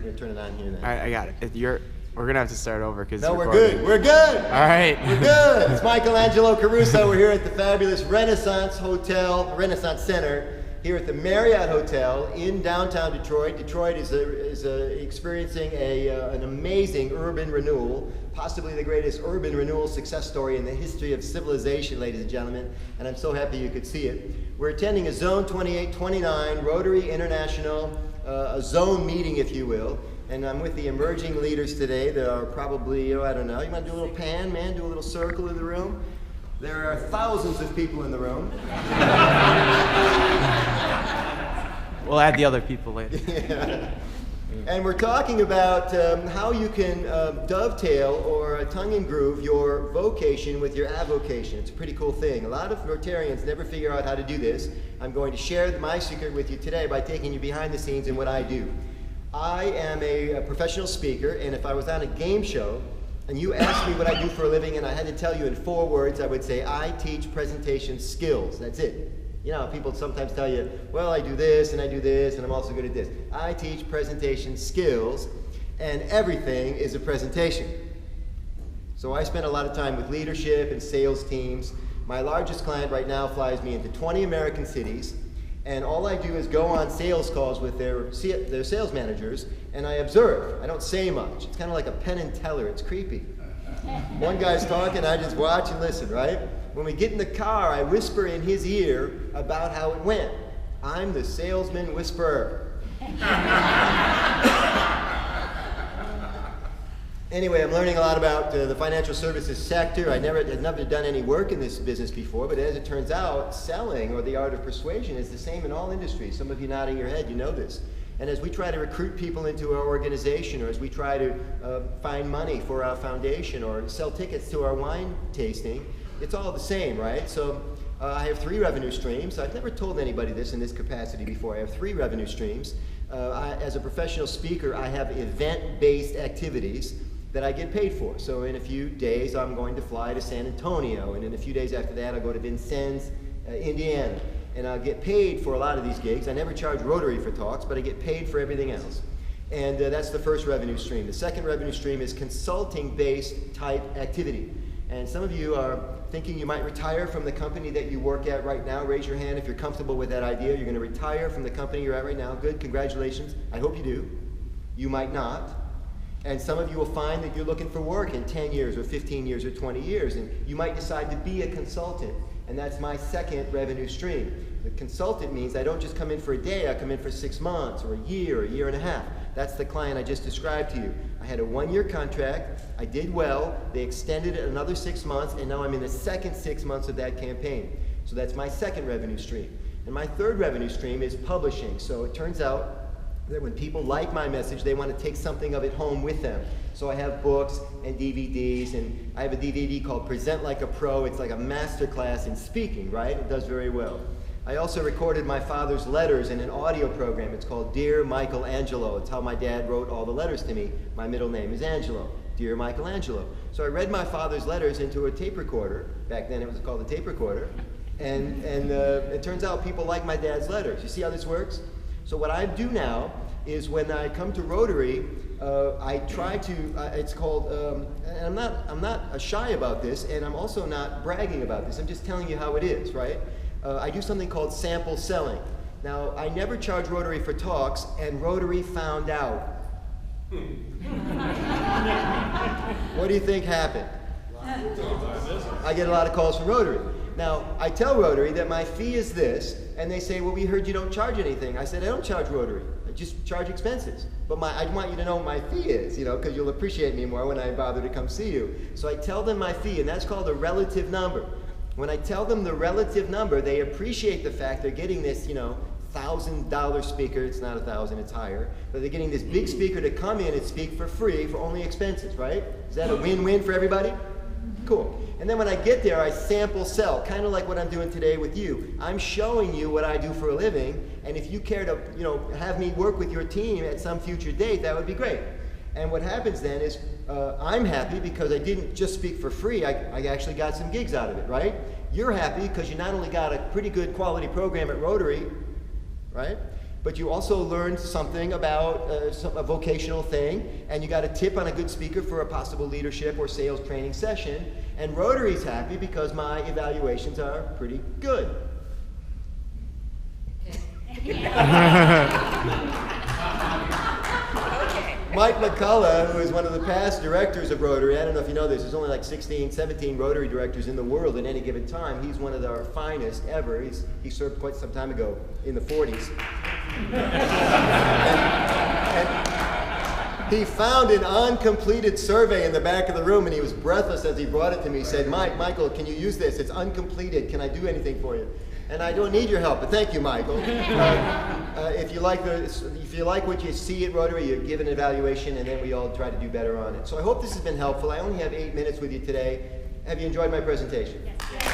I'm going to turn it on here then. All right, I got it. We're going to have to start over because No, we're good. We're good. All right. We're good. It's Michael Angelo Caruso. We're here at the fabulous Renaissance Hotel, Renaissance Center, here at the Marriott Hotel in downtown Detroit. Detroit is experiencing an amazing urban renewal, possibly the greatest urban renewal success story in the history of civilization, ladies and gentlemen, and I'm so happy you could see it. We're attending a Zone 2829 Rotary International, a zone meeting, if you will, and I'm with the emerging leaders today. There are probably, I don't know, you want to do a little pan, man, do a little circle in the room? There are thousands of people in the room. We'll add the other people later. Yeah. And we're talking about how you can dovetail or tongue and groove your vocation with your avocation. It's a pretty cool thing. A lot of Rotarians never figure out how to do this. I'm going to share my secret with you today by taking you behind the scenes in what I do. I am a professional speaker, and if I was on a game show and you asked me what I do for a living and I had to tell you in 4 words, I would say I teach presentation skills. That's it. You know, people sometimes tell you, well, I do this and I do this and I'm also good at this. I teach presentation skills, and everything is a presentation. So I spend a lot of time with leadership and sales teams. My largest client right now flies me into 20 American cities, and all I do is go on sales calls with their sales managers, and I observe. I don't say much. It's kind of like a Penn and Teller. It's creepy. One guy's talking, I just watch and listen, right? When we get in the car, I whisper in his ear about how it went. I'm the salesman whisperer. Anyway, I'm learning a lot about the financial services sector. I'd never done any work in this business before, but as it turns out, selling, or the art of persuasion, is the same in all industries. Some of you nodding your head, you know this. And as we try to recruit people into our organization, or as we try to find money for our foundation, or sell tickets to our wine tasting, it's all the same, right? So I have 3 revenue streams. I've never told anybody this in this capacity before. I have 3 revenue streams. As a professional speaker, I have event-based activities that I get paid for. So in a few days, I'm going to fly to San Antonio, and in a few days after that, I'll go to Vincennes, Indiana, and I'll get paid for a lot of these gigs. I never charge Rotary for talks, but I get paid for everything else. And that's the first revenue stream. The second revenue stream is consulting-based type activity. And some of you are thinking you might retire from the company that you work at right now. Raise your hand if you're comfortable with that idea. You're going to retire from the company you're at right now. Good, congratulations. I hope you do. You might not. And some of you will find that you're looking for work in 10 years or 15 years or 20 years, and you might decide to be a consultant, and that's my second revenue stream. The consultant means I don't just come in for a day, I come in for 6 months or a year and a half. That's the client I just described to you. I had a 1-year contract, I did well, they extended it another 6 months, and now I'm in the second 6 months of that campaign. So that's my second revenue stream. And my third revenue stream is publishing. So it turns out that when people like my message, they want to take something of it home with them. So I have books and DVDs, and I have a DVD called Present Like a Pro. It's like a master class in speaking, right? It does very well. I also recorded my father's letters in an audio program. It's called Dear Michael Angelo. It's how my dad wrote all the letters to me. My middle name is Angelo. Dear Michael Angelo. So I read my father's letters into a tape recorder. Back then it was called a tape recorder. And it turns out people like my dad's letters. You see how this works? So what I do now is when I come to Rotary, I try to, it's called, and I'm not shy about this, and I'm also not bragging about this. I'm just telling you how it is, right? I do something called sample selling. Now, I never charge Rotary for talks, and Rotary found out. What do you think happened? I get a lot of calls from Rotary. Now, I tell Rotary that my fee is this, and they say, well, we heard you don't charge anything. I said, I don't charge Rotary. I just charge expenses. But I want you to know what my fee is, you know, because you'll appreciate me more when I bother to come see you. So I tell them my fee, and that's called a relative number. When I tell them the relative number, they appreciate the fact they're getting this, you know, $1,000 speaker. It's not 1,000, it's higher. But they're getting this big speaker to come in and speak for free for only expenses, right? Is that a win-win for everybody? Cool. And then when I get there, I sample sell, kind of like what I'm doing today with you. I'm showing you what I do for a living, and if you care to, you know, have me work with your team at some future date, that would be great. And what happens then is I'm happy because I didn't just speak for free, I actually got some gigs out of it, right? You're happy because you not only got a pretty good quality program at Rotary, right? but you also learned something about a vocational thing, and you got a tip on a good speaker for a possible leadership or sales training session, and Rotary's happy because my evaluations are pretty good. Mike McCullough, who is one of the past directors of Rotary, I don't know if you know this, there's only like 16, 17 Rotary directors in the world at any given time. He's one of our finest ever. He served quite some time ago, in the 40s. and he found an uncompleted survey in the back of the room, and he was breathless as he brought it to me. He said, Michael, can you use this? It's uncompleted. Can I do anything for you? And I don't need your help, but thank you, Michael. If you like what you see at Rotary, you give an evaluation, and then we all try to do better on it. So I hope this has been helpful. I only have 8 minutes with you today. Have you enjoyed my presentation? Yes.